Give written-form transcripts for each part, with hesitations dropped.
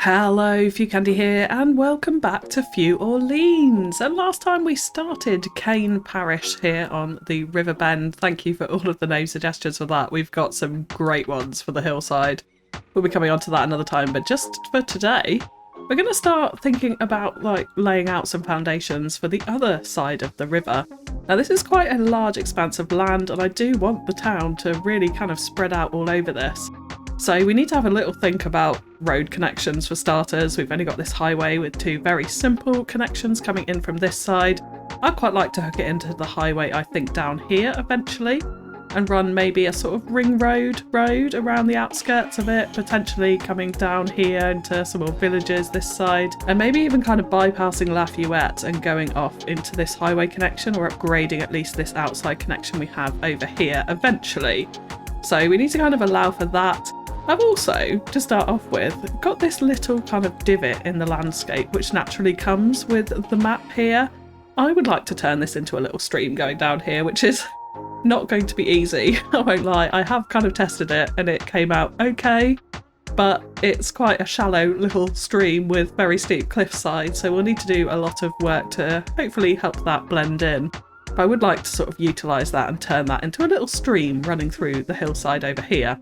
Hello, FewCandy here, and welcome back to Few Orleans. And last time we started Kane Parish here on the Riverbend. Thank you for all of the name suggestions for that. We've got some great ones for the Hillside. We'll be coming on to that another time, but just for today, we're going to start thinking about laying out some foundations for the other side of the river. Now this is quite a large expanse of land, and I do want the town to really kind of spread out all over this. So we need to have a little think about road connections for starters. We've only got this highway with two very simple connections coming in from this side. I'd quite like to hook it into the highway, I think, down here eventually, and run maybe a sort of ring road around the outskirts of it, potentially coming down here into some more villages this side, and maybe even kind of bypassing Lafayette and going off into this highway connection, or upgrading at least this outside connection we have over here eventually. So we need to kind of allow for that. I've also, to start off with, got this little kind of divot in the landscape which naturally comes with the map here. I would like to turn this into a little stream going down here, which is not going to be easy, I won't lie. I have kind of tested it and it came out okay, but it's quite a shallow little stream with very steep cliffside, so we'll need to do a lot of work to hopefully help that blend in. But I would like to sort of utilise that and turn that into a little stream running through the hillside over here.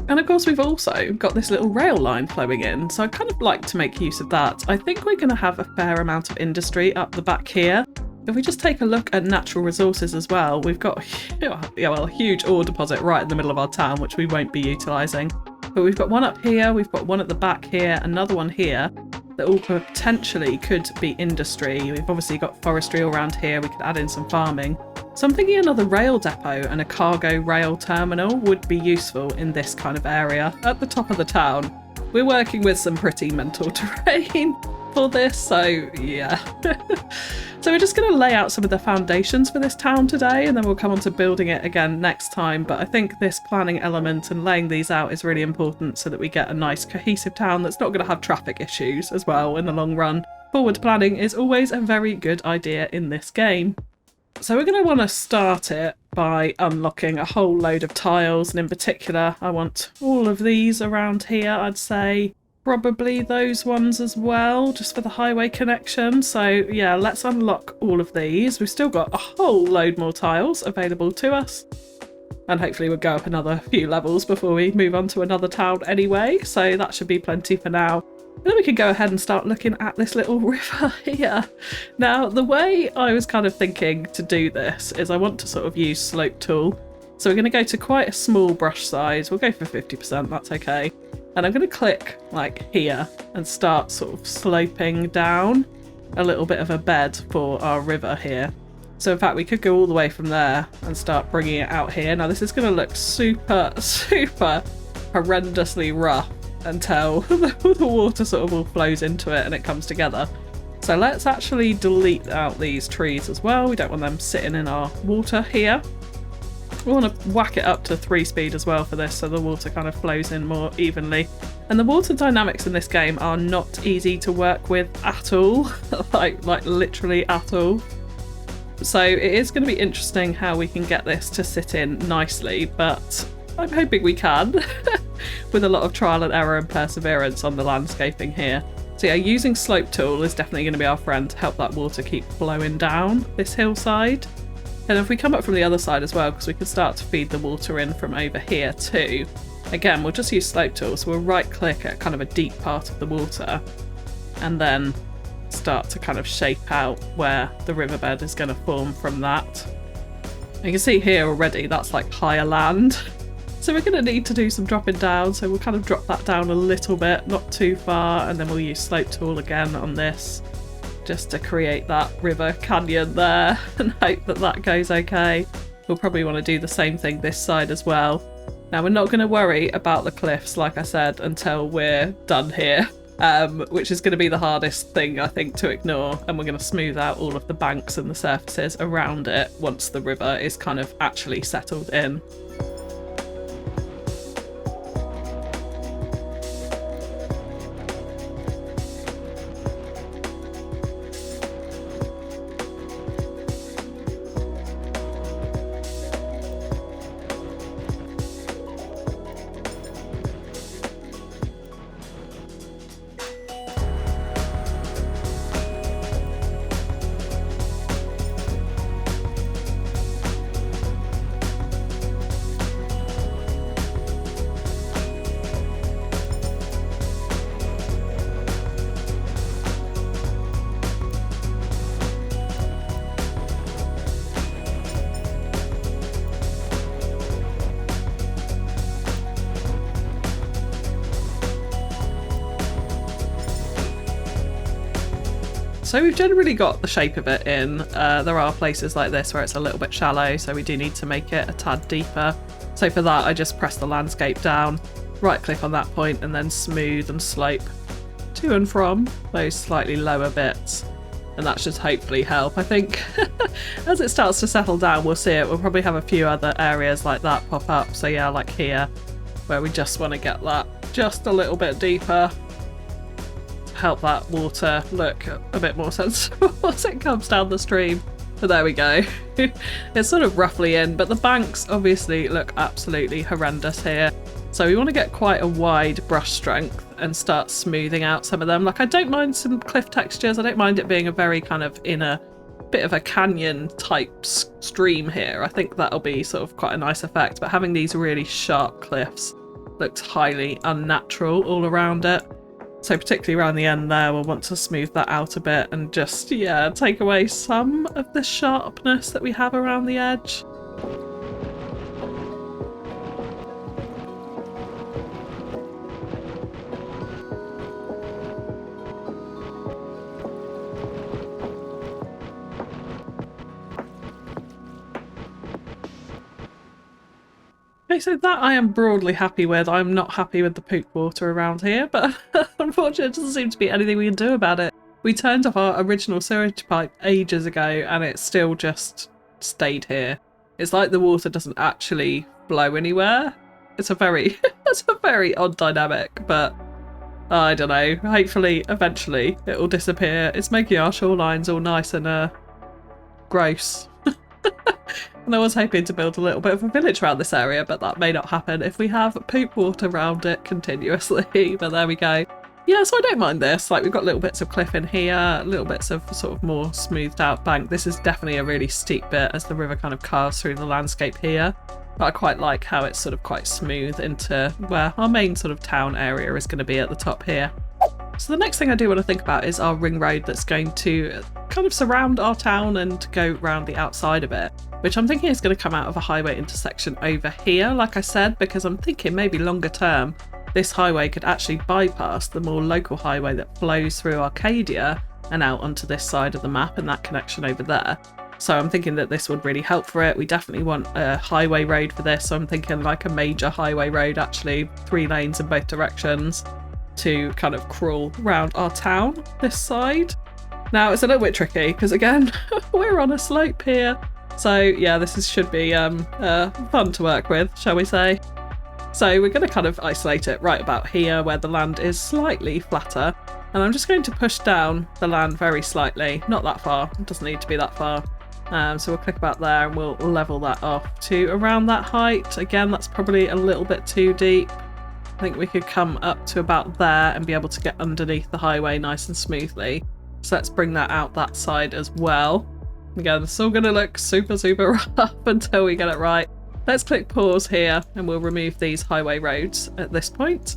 And of course we've also got this little rail line flowing in, so I kind of like to make use of that. I think we're going to have a fair amount of industry up the back here. If we just take a look at natural resources as well, we've got a huge ore deposit right in the middle of our town, which we won't be utilising. But we've got one up here, we've got one at the back here, another one here, that all potentially could be industry. We've obviously got forestry all around here, we could add in some farming. So I'm thinking another rail depot and a cargo rail terminal would be useful in this kind of area at the top of the town. We're working with some pretty mental terrain for this, so yeah. So we're just going to lay out some of the foundations for this town today, and then we'll come on to building it again next time. But I think this planning element and laying these out is really important so that we get a nice cohesive town that's not going to have traffic issues as well in the long run. Forward planning is always a very good idea in this game. So we're going to want to start it by unlocking a whole load of tiles, and in particular I want all of these around here. I'd say probably those ones as well, just for the highway connection. So yeah, let's unlock all of these. We've still got a whole load more tiles available to us, and hopefully we'll go up another few levels before we move on to another town anyway, so that should be plenty for now. And then we can go ahead and start looking at this little river here. Now, the way I was kind of thinking to do this is I want to sort of use slope tool. So we're going to go to quite a small brush size. We'll go for 50%, that's okay. And I'm going to click like here and start sort of sloping down a little bit of a bed for our river here. So in fact, we could go all the way from there and start bringing it out here. Now this is going to look super horrendously rough until the water sort of all flows into it and it comes together. So let's actually delete out these trees as well. We don't want them sitting in our water here. We want to whack it up to 3 speed as well for this, so the water kind of flows in more evenly. And the water dynamics in this game are not easy to work with at all, like literally at all. So it is going to be interesting how we can get this to sit in nicely, but I'm hoping we can with a lot of trial and error and perseverance on the landscaping here. So yeah, using slope tool is definitely going to be our friend to help that water keep flowing down this hillside. And if we come up from the other side as well, because we can start to feed the water in from over here too. Again, we'll just use slope tool, so we'll right click at kind of a deep part of the water and then start to kind of shape out where the riverbed is going to form from that. You can see here already that's like higher land. So we're going to need to do some dropping down, so we'll kind of drop that down a little bit, not too far, and then we'll use slope tool again on this just to create that river canyon there and hope that that goes okay. We'll probably want to do the same thing this side as well. Now we're not going to worry about the cliffs, like I said, until we're done here, which is going to be the hardest thing I think to ignore, and we're going to smooth out all of the banks and the surfaces around it once the river is kind of actually settled in. So we've generally got the shape of it in. There are places like this where it's a little bit shallow, so we do need to make it a tad deeper. So for that, I just press the landscape down, right click on that point, and then smooth and slope to and from those slightly lower bits. And that should hopefully help. I think as it starts to settle down, we'll see it. We'll probably have a few other areas like that pop up. So yeah, like here, where we just want to get that just a little bit deeper to help that water look a bit more sensible as it comes down the stream. But there we go. It's sort of roughly in, but the banks obviously look absolutely horrendous here. So we want to get quite a wide brush strength and start smoothing out some of them. Like, I don't mind some cliff textures. I don't mind it being a very kind of inner bit of a canyon type stream here. I think that'll be sort of quite a nice effect. But having these really sharp cliffs looks highly unnatural all around it. So particularly around the end there, we'll want to smooth that out a bit and just, yeah, take away some of the sharpness that we have around the edge. Okay, so that I am broadly happy with. I'm not happy with the poop water around here, but unfortunately it doesn't seem to be anything we can do about it. We turned off our original sewage pipe ages ago and it still just stayed here. It's like the water doesn't actually flow anywhere. It's a very, it's a very odd dynamic, but I don't know. Hopefully, eventually it will disappear. It's making our shorelines all nice and gross. And I was hoping to build a little bit of a village around this area, but that may not happen if we have poop water around it continuously. But there we go. Yeah, so I don't mind this. Like, we've got little bits of cliff in here, little bits of sort of more smoothed out bank. This is definitely a really steep bit as the river kind of carves through the landscape here. But I quite like how it's sort of quite smooth into where our main sort of town area is going to be at the top here. So the next thing I do want to think about is our ring road that's going to kind of surround our town and go round the outside of it, which I'm thinking is going to come out of a highway intersection over here, like I said, because I'm thinking maybe longer term this highway could actually bypass the more local highway that flows through Arcadia and out onto this side of the map and that connection over there. So I'm thinking that this would really help for it. We definitely want a highway road for this, so I'm thinking like a major highway road, actually 3 lanes in both directions, to kind of crawl around our town this side. Now it's a little bit tricky because again we're on a slope here, so yeah, this should be fun to work with, shall we say. So we're going to kind of isolate it right about here where the land is slightly flatter, and I'm just going to push down the land very slightly, not that far, it doesn't need to be that far. So we'll click about there and we'll level that off to around that height. Again, that's probably a little bit too deep. I think we could come up to about there and be able to get underneath the highway nice and smoothly. So let's bring that out that side as well. Again, it's all going to look super, super rough until we get it right. Let's click pause here and we'll remove these highway roads at this point.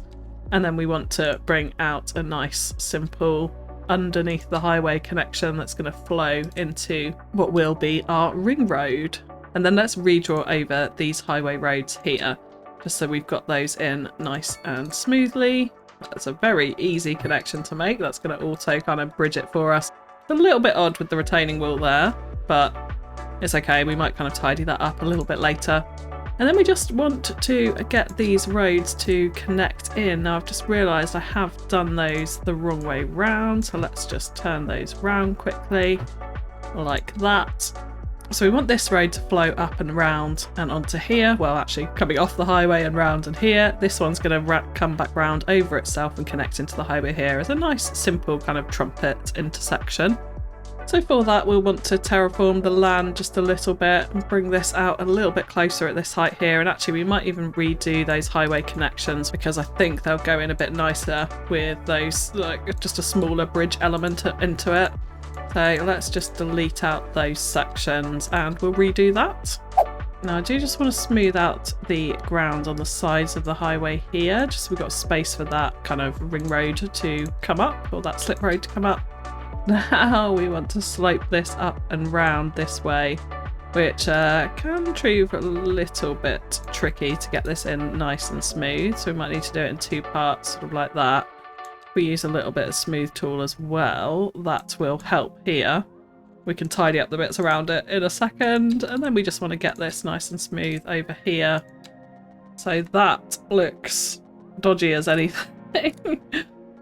And then we want to bring out a nice, simple underneath the highway connection that's going to flow into what will be our ring road. And then let's redraw over these highway roads here, just so we've got those in nice and smoothly. That's a very easy connection to make. That's going to auto kind of bridge it for us. It's a little bit odd with the retaining wall there, but it's okay. We might kind of tidy that up a little bit later. And then we just want to get these roads to connect in. Now I've just realised I have done those the wrong way round, so let's just turn those round quickly, like that. So we want this road to flow up and round and onto here. Well, actually coming off the highway and round and here. This one's going to come back round over itself and connect into the highway here as a nice simple kind of trumpet intersection. So for that we'll want to terraform the land just a little bit and bring this out a little bit closer at this height here, and actually we might even redo those highway connections because I think they'll go in a bit nicer with those, like just a smaller bridge element into it. So let's just delete out those sections and we'll redo that. Now I do just want to smooth out the ground on the sides of the highway here, just so we've got space for that kind of ring road to come up, or that slip road to come up. Now we want to slope this up and round this way, which can prove a little bit tricky to get this in nice and smooth, so we might need to do it in 2 parts, sort of like that. If we use a little bit of smooth tool as well, that will help here. We can tidy up the bits around it in a second, and then we just want to get this nice and smooth over here. So that looks dodgy as anything.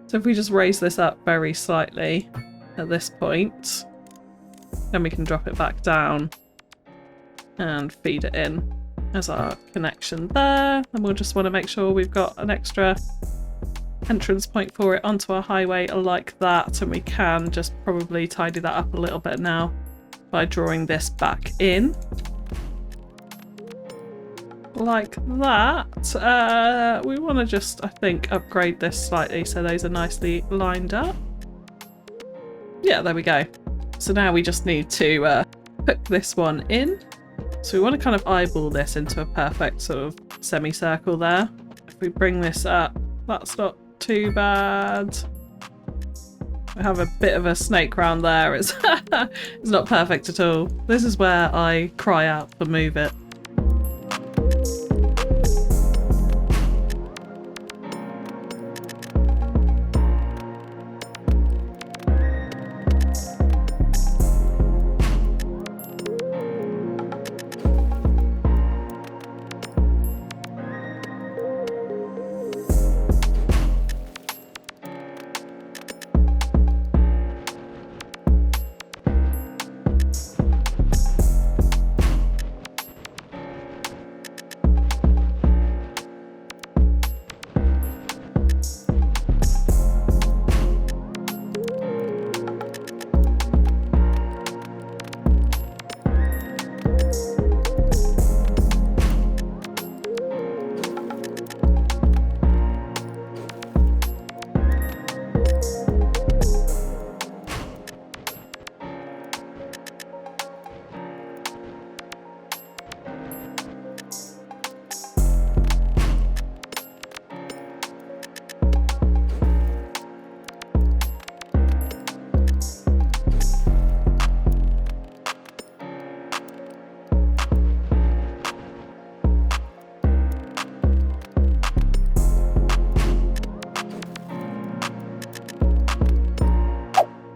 So if we just raise this up very slightly at this point, then we can drop it back down and feed it in as our connection there. And we'll just want to make sure we've got an extra entrance point for it onto our highway like that, and we can just probably tidy that up a little bit now by drawing this back in like that. We want to just, I think, upgrade this slightly so those are nicely lined up. Yeah, there we go. So now we just need to hook this one in. So we want to kind of eyeball this into a perfect sort of semicircle there. If we bring this up, that's not too bad. I have a bit of a snake round there. It's not perfect at all. This is where I cry out for move it.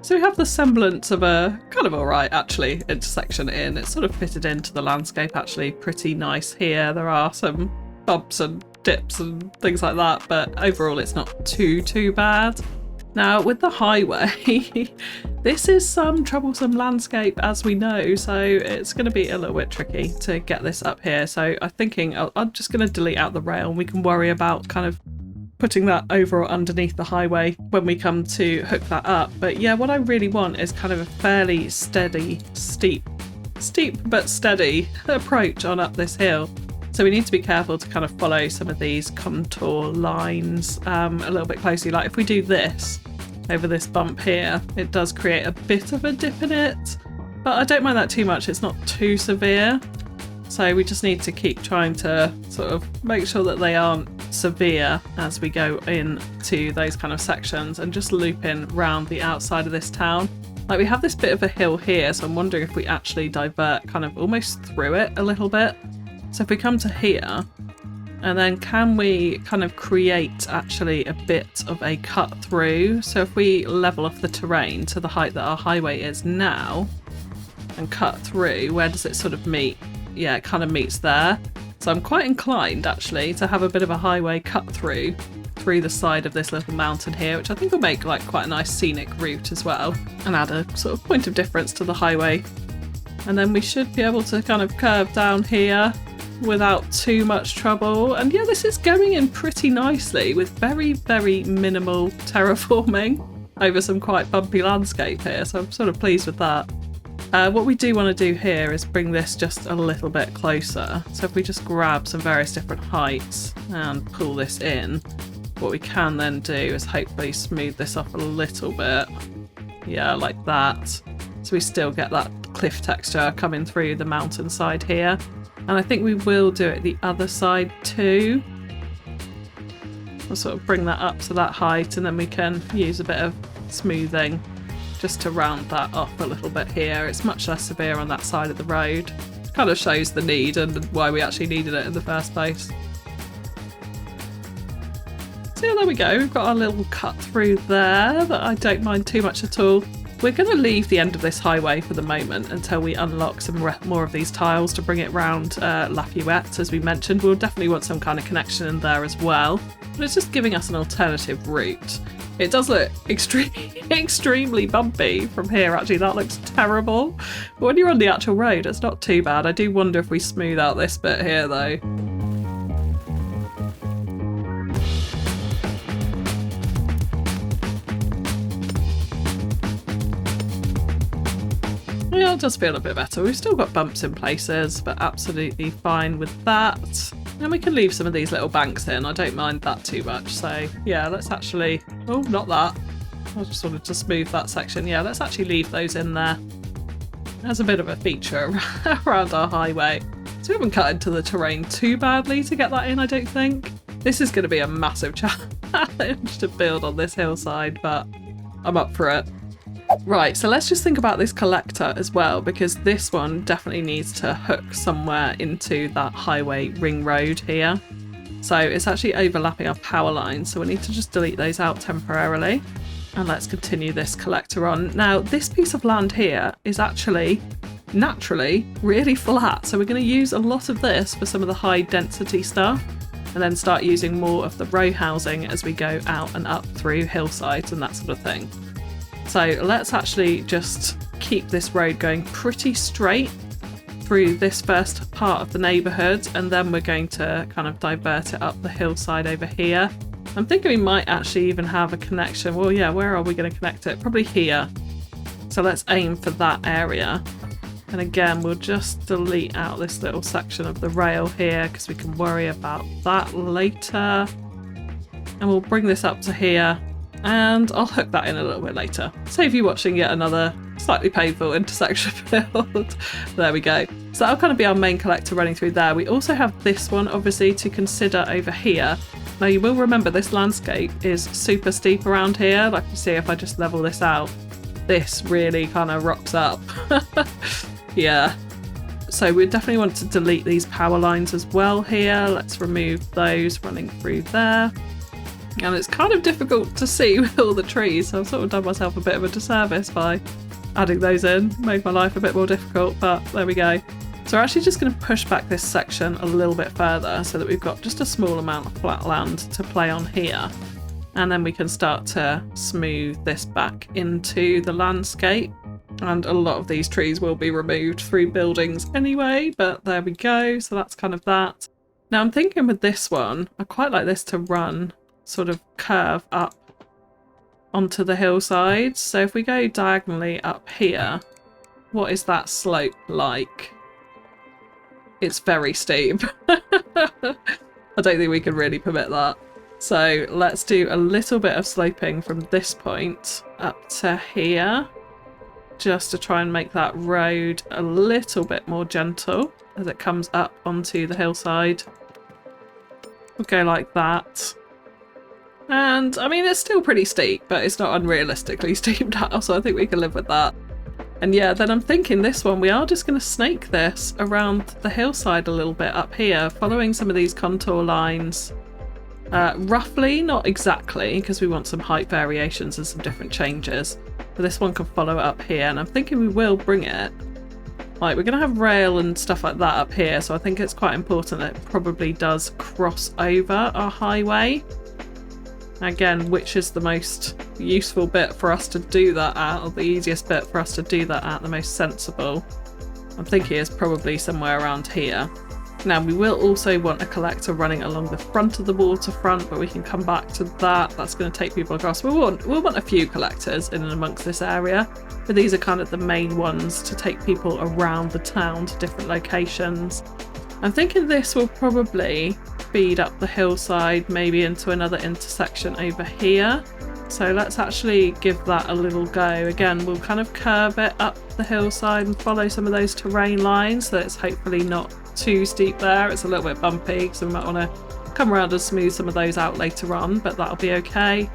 So we have the semblance of a kind of alright actually intersection in. It's sort of fitted into the landscape actually pretty nice here. There are some bumps and dips and things like that, but overall it's not too bad. Now with the highway, this is some troublesome landscape as we know, so it's going to be a little bit tricky to get this up here. So I'm thinking I'm just going to delete out the rail and we can worry about kind of putting that over or underneath the highway when we come to hook that up. But yeah, what I really want is kind of a fairly steady, steep but steady approach on up this hill. So we need to be careful to kind of follow some of these contour lines a little bit closely. Like if we do this over this bump here, it does create a bit of a dip in it, but I don't mind that too much. It's not too severe. So we just need to keep trying to sort of make sure that they aren't severe as we go into those kind of sections and just loop in round the outside of this town. Like we have this bit of a hill here, so I'm wondering if we actually divert kind of almost through it a little bit. So if we come to here, and then can we kind of create actually a bit of a cut through? So if we level off the terrain to the height that our highway is now and cut through, where does it sort of meet? Yeah, it kind of meets there. So I'm quite inclined actually to have a bit of a highway cut through the side of this little mountain here, which I think will make like quite a nice scenic route as well and add a sort of point of difference to the highway. And then we should be able to kind of curve down here without too much trouble. And yeah, this is going in pretty nicely with very, very minimal terraforming over some quite bumpy landscape here. So I'm sort of pleased with that. What we do want to do here is bring this just a little bit closer. So if we just grab some various different heights and pull this in, what we can then do is hopefully smooth this off a little bit. Yeah, like that. So we still get that cliff texture coming through the mountainside here. And I think we will do it the other side too. We'll sort of bring that up to that height and then we can use a bit of smoothing just to round that off a little bit here. It's much less severe on that side of the road. It kind of shows the need and why we actually needed it in the first place. So So yeah, there we go. We've got our little cut through there that I don't mind too much at all. We're going to leave the end of this highway for the moment until we unlock some more of these tiles to bring it round Lafayette, as we mentioned. We'll definitely want some kind of connection in there as well. But it's just giving us an alternative route. It does look extremely bumpy from here, actually. That looks terrible. But when you're on the actual road, it's not too bad. I do wonder if we smooth out this bit here, though. Yeah, it does feel a bit better. We've still got bumps in places, but absolutely fine with that. And we can leave some of these little banks in. I don't mind that too much. So yeah, let's actually... Oh, not that. I just wanted to smooth that section. Yeah, let's actually leave those in there. As a bit of a feature around our highway. So we haven't cut into the terrain too badly to get that in, I don't think. This is going to be a massive challenge to build on this hillside, but I'm up for it. Right, so let's just think about this collector as well, because this one definitely needs to hook somewhere into that highway ring road here. So it's actually overlapping our power lines, so we need to just delete those out temporarily. And let's continue this collector on. Now, this piece of land here is actually naturally really flat, so we're going to use a lot of this for some of the high density stuff, and then start using more of the row housing as we go out and up through hillsides and that sort of thing. So let's actually just keep this road going pretty straight through this first part of the neighbourhood, and then we're going to kind of divert it up the hillside over here. I'm thinking we might actually even have a connection. Well, yeah, where are we going to connect it? Probably here. So let's aim for that area. And again, we'll just delete out this little section of the rail here because we can worry about that later. And we'll bring this up to here. And I'll hook that in a little bit later. Save you watching yet another slightly painful intersection build. There we go. So that'll kind of be our main collector running through there. We also have this one, obviously, to consider over here. Now, you will remember this landscape is super steep around here. Like you see, if I just level this out, this really kind of rocks up. Yeah. So we definitely want to delete these power lines as well here. Let's remove those running through there. And it's kind of difficult to see with all the trees, so I've sort of done myself a bit of a disservice by adding those in. Made my life a bit more difficult, but there we go. So we're actually just going to push back this section a little bit further so that we've got just a small amount of flat land to play on here. And then we can start to smooth this back into the landscape. And a lot of these trees will be removed through buildings anyway, but there we go. So that's kind of that. Now I'm thinking with this one, I quite like this to run sort of curve up onto the hillside. So if we go diagonally up here, what is that slope like? It's very steep. I don't think we can really permit that. So let's do a little bit of sloping from this point up to here, just to try and make that road a little bit more gentle as it comes up onto the hillside. We'll go like that. And I mean, it's still pretty steep, but it's not unrealistically steep now, so I think we can live with that. And yeah, then I'm thinking this one, we are just going to snake this around the hillside a little bit up here, following some of these contour lines. Roughly, not exactly, because we want some height variations and some different changes. But this one can follow it up here, and I'm thinking we will bring it. Like, we're going to have rail and stuff like that up here, so I think it's quite important that it probably does cross over our highway. Again, which is the most useful bit for us to do that at, or the easiest bit for us to do that at, the most sensible. I'm thinking it's probably somewhere around here. Now, we will also want a collector running along the front of the waterfront, but we can come back to that. That's going to take people across. We'll want a few collectors in and amongst this area, but these are kind of the main ones to take people around the town to different locations. I'm thinking this will probably feed up the hillside, maybe into another intersection over here. So let's actually give that a little go. Again, we'll kind of curve it up the hillside and follow some of those terrain lines so it's hopefully not too steep there. It's a little bit bumpy, so we might want to come around and smooth some of those out later on, but that'll be okay.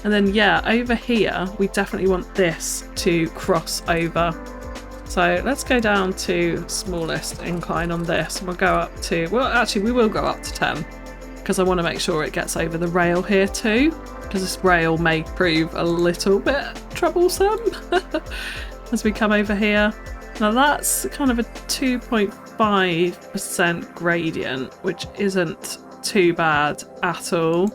And then yeah, over here we definitely want this to cross over. So let's go down to smallest incline on this, and we'll go up to, well actually we will go up to 10, because I want to make sure it gets over the rail here too, because this rail may prove a little bit troublesome as we come over here. Now that's kind of a 2.5% gradient, which isn't too bad at all.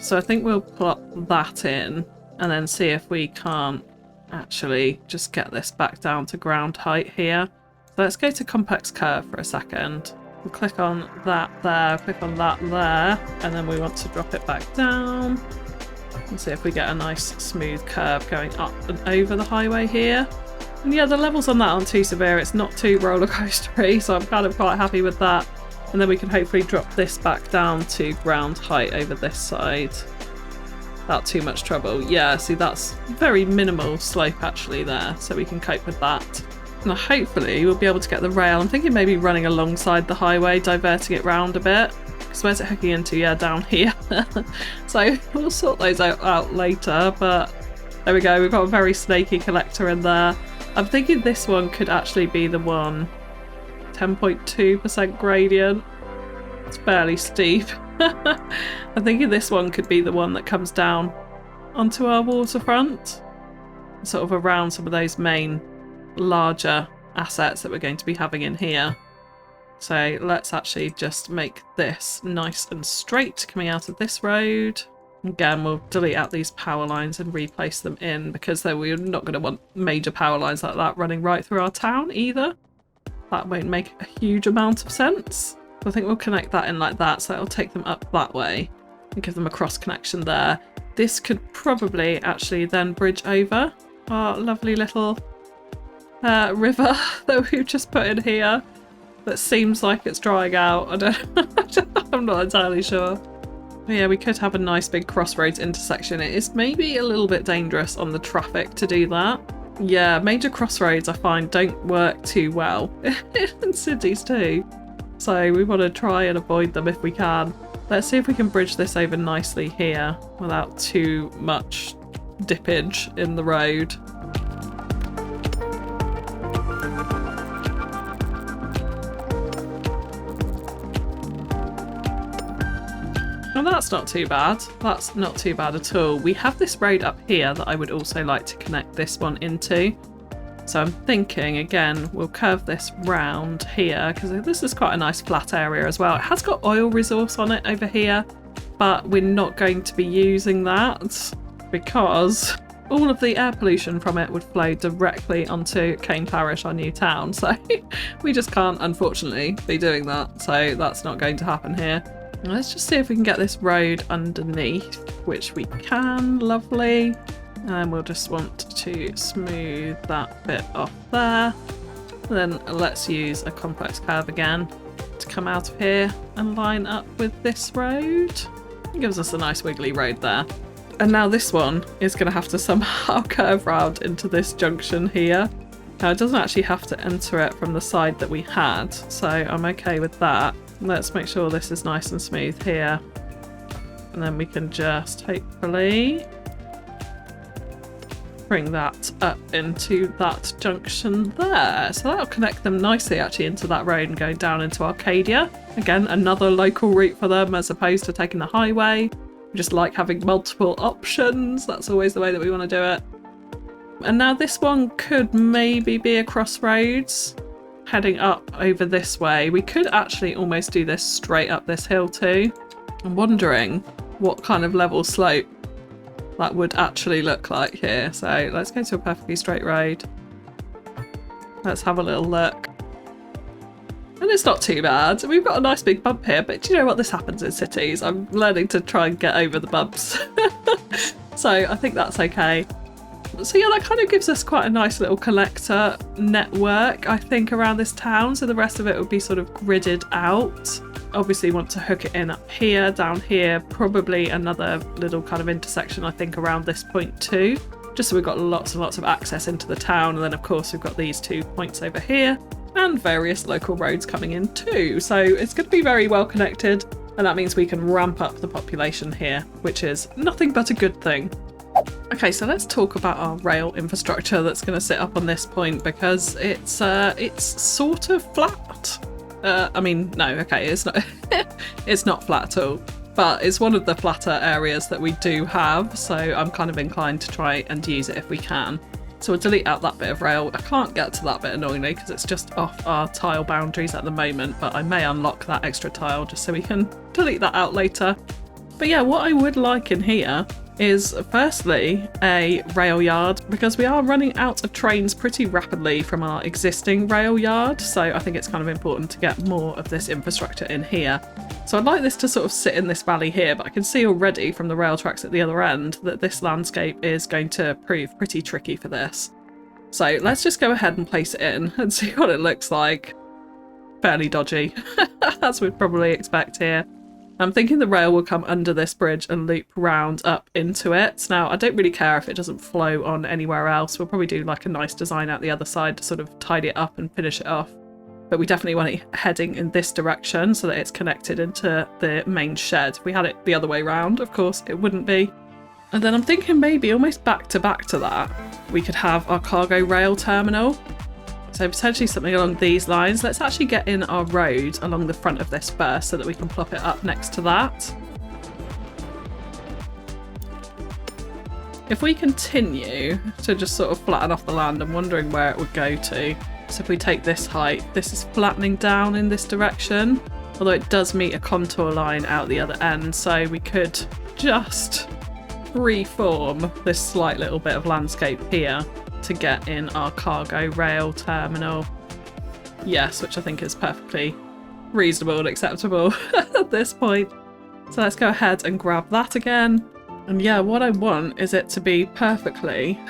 So I think we'll plop that in and then see if we can't actually just get this back down to ground height here. So let's go to complex curve for a second. We'll click on that there, click on that there, and then we want to drop it back down and see if we get a nice smooth curve going up and over the highway here. And yeah, the levels on that aren't too severe, it's not too roller coastery, so I'm kind of quite happy with that. And then we can hopefully drop this back down to ground height over this side. Without too much trouble. Yeah, see, that's very minimal slope actually there, so we can cope with that. Now hopefully we'll be able to get the rail. I'm thinking maybe running alongside the highway, diverting it round a bit. Because where's it hooking into? Yeah, down here. So we'll sort those out later, but there we go. We've got a very snaky collector in there. I'm thinking this one could actually be the one. 10.2% gradient. It's fairly steep. I'm thinking this one could be the one that comes down onto our waterfront, sort of around some of those main larger assets that we're going to be having in here. So let's actually just make this nice and straight coming out of this road. Again, we'll delete out these power lines and replace them in, because we're not going to want major power lines like that running right through our town either. That won't make a huge amount of sense. I think we'll connect that in like that, so it'll take them up that way and give them a cross connection there. This could probably actually then bridge over our lovely little river that we've just put in here that seems like it's drying out. I'm not entirely sure. But yeah, we could have a nice big crossroads intersection. It is maybe a little bit dangerous on the traffic to do that. Yeah, major crossroads I find don't work too well in cities too. So we want to try and avoid them if we can. Let's see if we can bridge this over nicely here without too much dippage in the road. Well, that's not too bad. That's not too bad at all. We have this road up here that I would also like to connect this one into. So I'm thinking, again, we'll curve this round here, because this is quite a nice flat area as well. It has got oil resource on it over here, but we're not going to be using that because all of the air pollution from it would flow directly onto Cane Parish, our new town. So we just can't, unfortunately, be doing that. So that's not going to happen here. Let's just see if we can get this road underneath, which we can. Lovely. And we'll just want to smooth that bit off there. And then let's use a complex curve again to come out of here and line up with this road. It gives us a nice wiggly road there. And now this one is going to have to somehow curve round into this junction here. Now it doesn't actually have to enter it from the side that we had, so I'm okay with that. Let's make sure this is nice and smooth here. And then we can just hopefully bring that up into that junction there. So that'll connect them nicely actually into that road and going down into Arcadia. Again, another local route for them as opposed to taking the highway. We just like having multiple options. That's always the way that we want to do it. And now this one could maybe be a crossroads heading up over this way. We could actually almost do this straight up this hill too. I'm wondering what kind of level slope that would actually look like here. So let's go to a perfectly straight road. Let's have a little look. And it's not too bad. We've got a nice big bump here, but do you know what? This happens in cities. I'm learning to try and get over the bumps. So I think that's okay. So yeah, that kind of gives us quite a nice little collector network, I think, around this town. So the rest of it would be sort of gridded out. Obviously want to hook it in up here, down here, probably another little kind of intersection, I think, around this point too. Just so we've got lots and lots of access into the town. And then of course we've got these 2 points over here and various local roads coming in too. So it's going to be very well connected. And that means we can ramp up the population here, which is nothing but a good thing. Okay, so let's talk about our rail infrastructure that's going to sit up on this point, because it's sort of flat. I mean, no, okay, it's not it's not flat at all, but it's one of the flatter areas that we do have, so I'm kind of inclined to try and use it if we can. So we'll delete out that bit of rail. I can't get to that bit annoyingly because it's just off our tile boundaries at the moment, but I may unlock that extra tile just so we can delete that out later. But yeah, what I would like in here is firstly a rail yard, because we are running out of trains pretty rapidly from our existing rail yard, so I think it's kind of important to get more of this infrastructure in here. So I'd like this to sort of sit in this valley here, but I can see already from the rail tracks at the other end that this landscape is going to prove pretty tricky for this. So let's just go ahead and place it in and see what it looks like. Fairly dodgy, as we'd probably expect here. I'm thinking the rail will come under this bridge and loop round up into it. Now, I don't really care if it doesn't flow on anywhere else. We'll probably do like a nice design out the other side to sort of tidy it up and finish it off. But we definitely want it heading in this direction so that it's connected into the main shed. If we had it the other way round, of course, it wouldn't be. And then I'm thinking maybe almost back to that, we could have our cargo rail terminal. So potentially something along these lines. Let's actually get in our road along the front of this first so that we can plop it up next to that. If we continue to just sort of flatten off the land, I'm wondering where it would go to. So if we take this height, this is flattening down in this direction, although it does meet a contour line out the other end, so we could just reform this slight little bit of landscape here to get in our cargo rail terminal. Yes, which I think is perfectly reasonable and acceptable at this point. So let's go ahead and grab that again. And yeah, what I want is it to be perfectly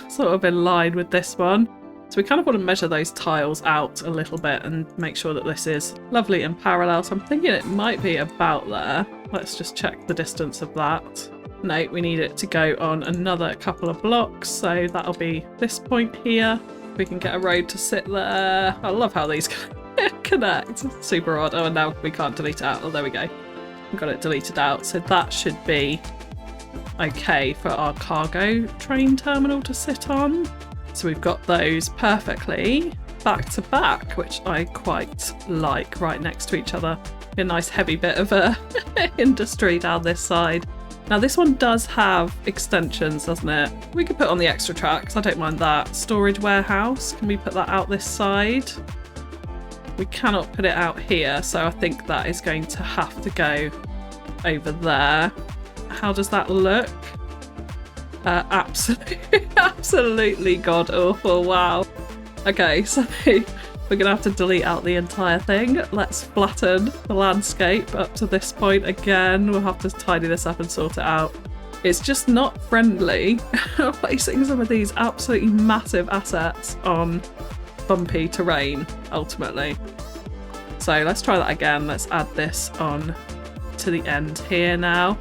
sort of in line with this one. So we kind of want to measure those tiles out a little bit and make sure that this is lovely and parallel. So I'm thinking it might be about there. Let's just check the distance of that. No, we need it to go on another couple of blocks, so that'll be this point here. We can get a road to sit there. I love how these connect. Super odd. Oh, and now we can't delete it out. Oh, there we go. We've got it deleted out. So that should be okay for our cargo train terminal to sit on. So we've got those perfectly back to back, which I quite like, right next to each other. A nice heavy bit of industry down this side. Now this one does have extensions, doesn't it? We could put on the extra tracks, I don't mind that. Storage warehouse, can we put that out this side? We cannot put it out here, so I think that is going to have to go over there. How does that look? Absolutely god awful, wow. Okay, so we're gonna have to delete out the entire thing. Let's flatten the landscape up to this point again. We'll have to tidy this up and sort it out. It's just not friendly placing some of these absolutely massive assets on bumpy terrain, ultimately. So let's try that again. Let's add this on to the end here now.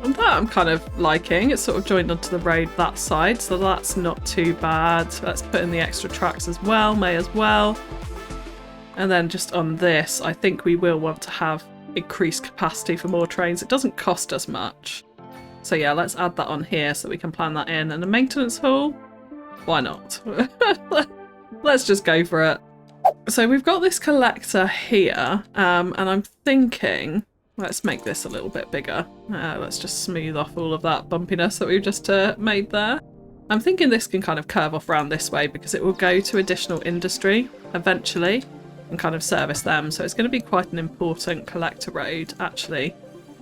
And that I'm kind of liking. It's sort of joined onto the road that side, so that's not too bad. Let's put in the extra tracks as well, may as well. And then just on this, I think we will want to have increased capacity for more trains. It doesn't cost us much. So yeah, let's add that on here so we can plan that in. And a maintenance hall? Why not? Let's just go for it. So we've got this collector here, and I'm thinking... Let's make this a little bit bigger. Let's just smooth off all of that bumpiness that we've just made there. I'm thinking this can kind of curve off around this way because it will go to additional industry eventually and kind of service them. So it's going to be quite an important collector road actually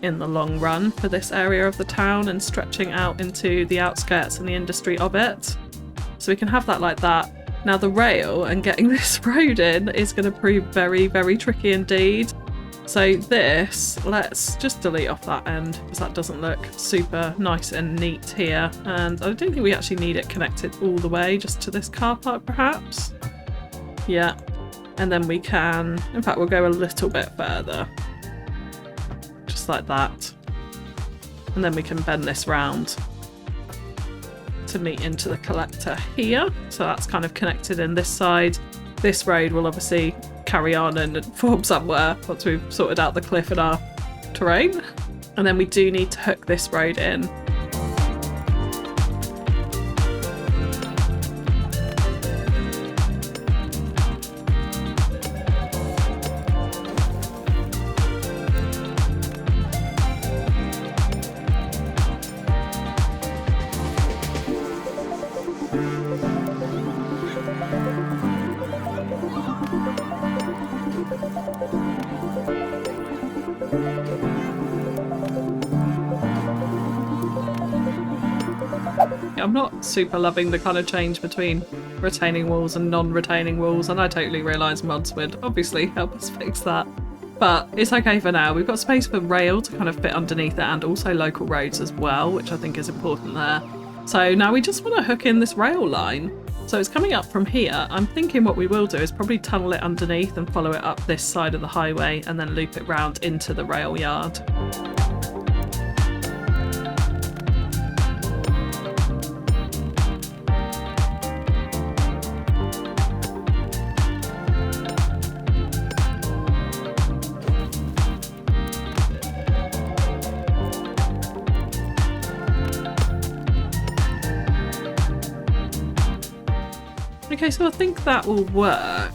in the long run for this area of the town and stretching out into the outskirts and the industry of it. So we can have that like that. Now the rail and getting this road in is going to prove very, very tricky indeed. So this, let's just delete off that end because that doesn't look super nice and neat here. And I don't think we actually need it connected all the way just to this car park perhaps. Yeah, and then we can, in fact we'll go a little bit further. Just like that. And then we can bend this round to meet into the collector here. So that's kind of connected in this side. This road will obviously carry on and form somewhere once we've sorted out the cliff in our terrain. And then we do need to hook this road in. I'm not super loving the kind of change between retaining walls and non-retaining walls, and I totally realise mods would obviously help us fix that. But it's okay for now. We've got space for rail to kind of fit underneath it, and also local roads as well, which I think is important there. So now we just want to hook in this rail line. So it's coming up from here. I'm thinking what we will do is probably tunnel it underneath and follow it up this side of the highway and then loop it round into the rail yard. Okay, so I think that will work.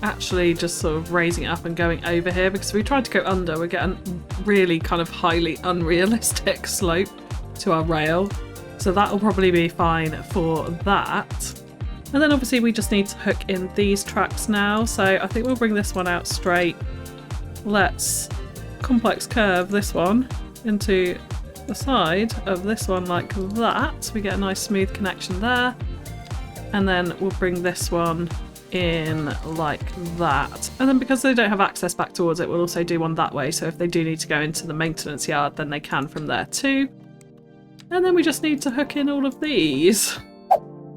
Actually just sort of raising it up and going over here, because if we tried to go under, we get a really kind of highly unrealistic slope to our rail. So that will probably be fine for that. And then obviously we just need to hook in these tracks now. So I think we'll bring this one out straight. Let's complex curve this one into the side of this one like that. So we get a nice smooth connection there. And then we'll bring this one in like that. And then because they don't have access back towards it, we'll also do one that way. So if they do need to go into the maintenance yard, then they can from there too. And then we just need to hook in all of these.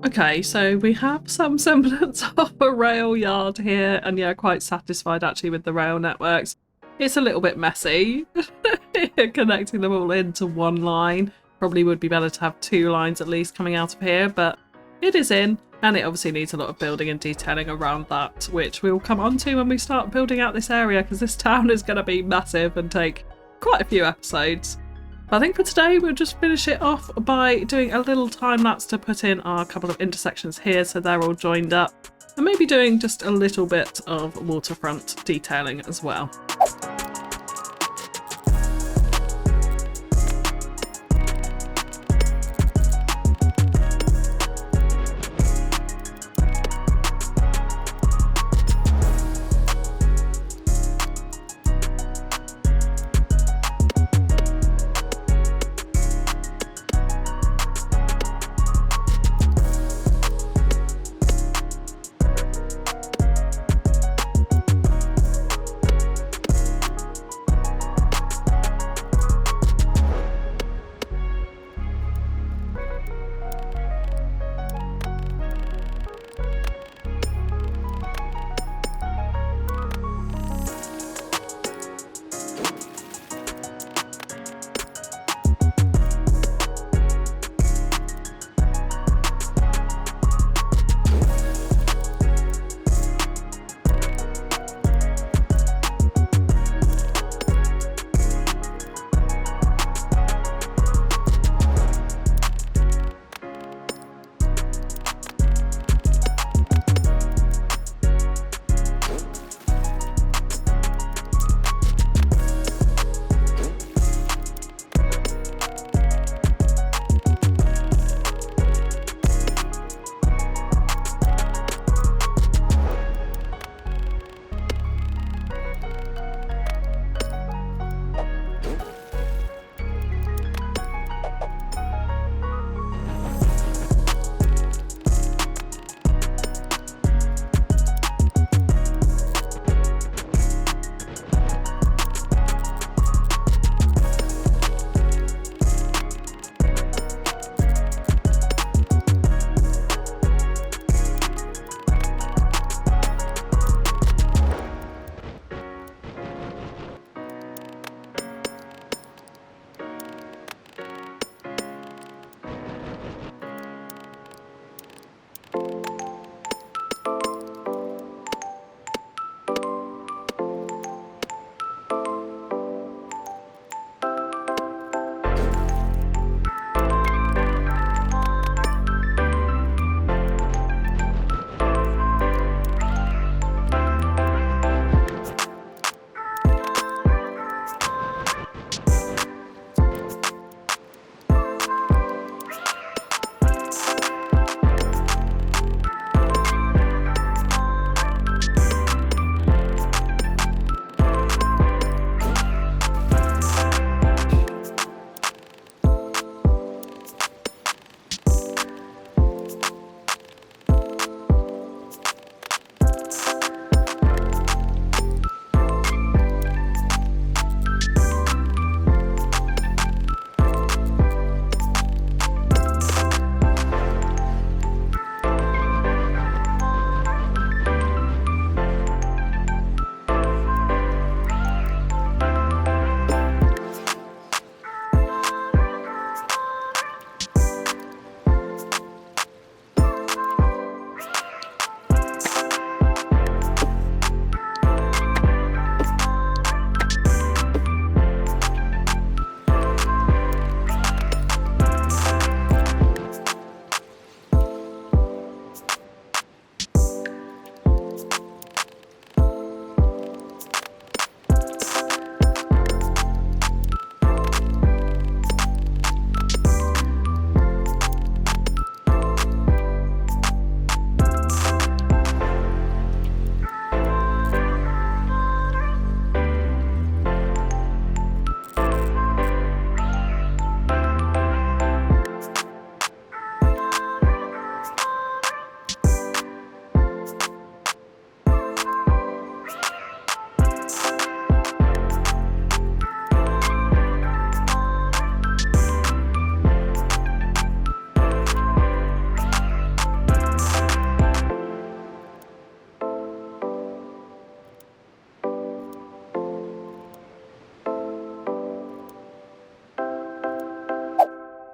Okay, so we have some semblance of a rail yard here. And yeah, quite satisfied actually with the rail networks. It's a little bit messy connecting them all into one line. Probably would be better to have two lines at least coming out of here, but it is in, and it obviously needs a lot of building and detailing around that, which we'll come on to when we start building out this area, because this town is going to be massive and take quite a few episodes. But I think for today we'll just finish it off by doing a little time lapse to put in our couple of intersections here so they're all joined up, and maybe doing just a little bit of waterfront detailing as well.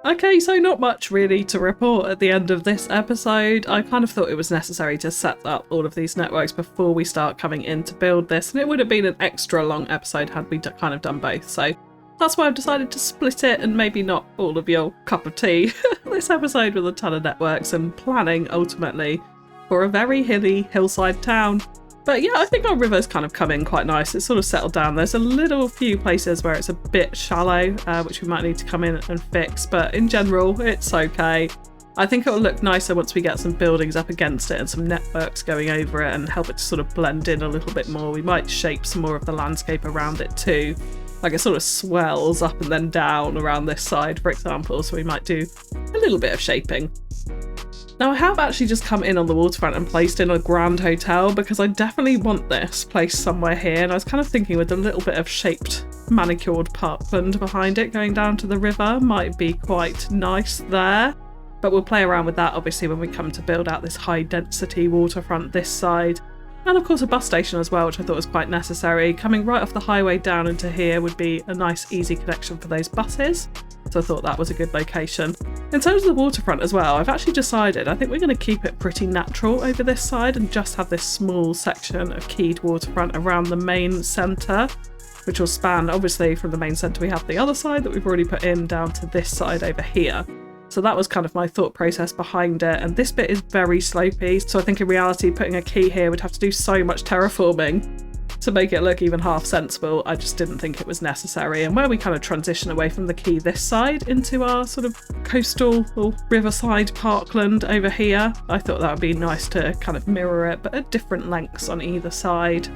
Okay, so not much really to report at the end of this episode. I kind of thought it was necessary to set up all of these networks before we start coming in to build this, and it would have been an extra long episode had we kind of done both. So that's why I've decided to split it, and maybe not all of your cup of tea this episode with a ton of networks and planning ultimately for a very hilly hillside town. But yeah, I think our river's kind of come in quite nice. It's sort of settled down. There's a little few places where it's a bit shallow, which we might need to come in and fix. But in general, it's okay. I think it'll look nicer once we get some buildings up against it and some networks going over it and help it to sort of blend in a little bit more. We might shape some more of the landscape around it too. Like it sort of swells up and then down around this side, for example. So we might do a little bit of shaping. Now I have actually just come in on the waterfront and placed in a grand hotel because I definitely want this placed somewhere here, and I was kind of thinking with a little bit of shaped manicured parkland behind it going down to the river might be quite nice there. But we'll play around with that obviously when we come to build out this high density waterfront this side. And of course a bus station as well, which I thought was quite necessary. Coming right off the highway down into here would be a nice easy connection for those buses. So I thought that was a good location. In terms of the waterfront as well, I've actually decided I think we're going to keep it pretty natural over this side and just have this small section of keyed waterfront around the main centre, which will span obviously from the main centre we have the other side that we've already put in down to this side over here. So that was kind of my thought process behind it, and this bit is very slopey, so I think in reality putting a key here would have to do so much terraforming to make it look even half sensible. I just didn't think it was necessary. And where we kind of transition away from the quay this side into our sort of coastal or riverside parkland over here, I thought that would be nice to kind of mirror it, but at different lengths on either side.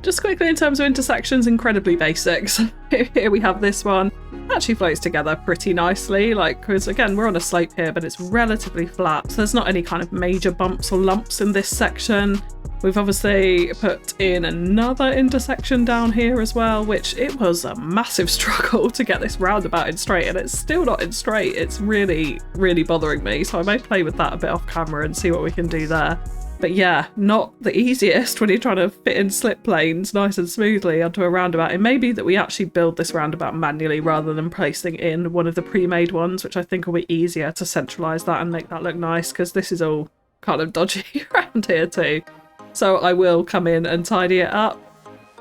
Just quickly in terms of intersections, incredibly basic. So here we have this one. It actually floats together pretty nicely, like, because again we're on a slope here but it's relatively flat, so there's not any kind of major bumps or lumps in this section. We've obviously put in another intersection down here as well, which it was a massive struggle to get this roundabout in straight, and it's still not in straight. It's really, really bothering me, so I may play with that a bit off camera and see what we can do there. But yeah, not the easiest when you're trying to fit in slip lanes nice and smoothly onto a roundabout. It may be that we actually build this roundabout manually rather than placing in one of the pre-made ones, which I think will be easier to centralise that and make that look nice, because this is all kind of dodgy around here too. So I will come in and tidy it up.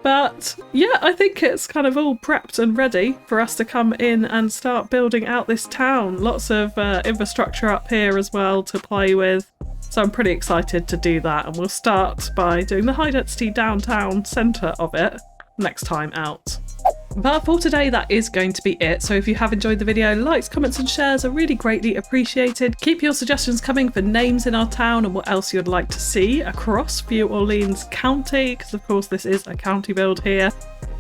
But yeah, I think it's kind of all prepped and ready for us to come in and start building out this town. Lots of infrastructure up here as well to play with. So I'm pretty excited to do that, and we'll start by doing the high density downtown centre of it next time out. But for today, that is going to be it. So if you have enjoyed the video, likes, comments and shares are really greatly appreciated. Keep your suggestions coming for names in our town and what else you'd like to see across Few Orleans County, because of course this is a county build here.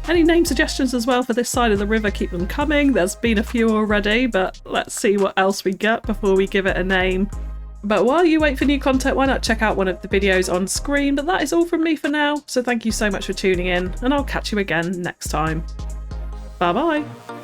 Any name suggestions as well for this side of the river, keep them coming. There's been a few already, but let's see what else we get before we give it a name. But while you wait for new content, why not check out one of the videos on screen? But that is all from me for now, so thank you so much for tuning in, and I'll catch you again next time. Bye bye!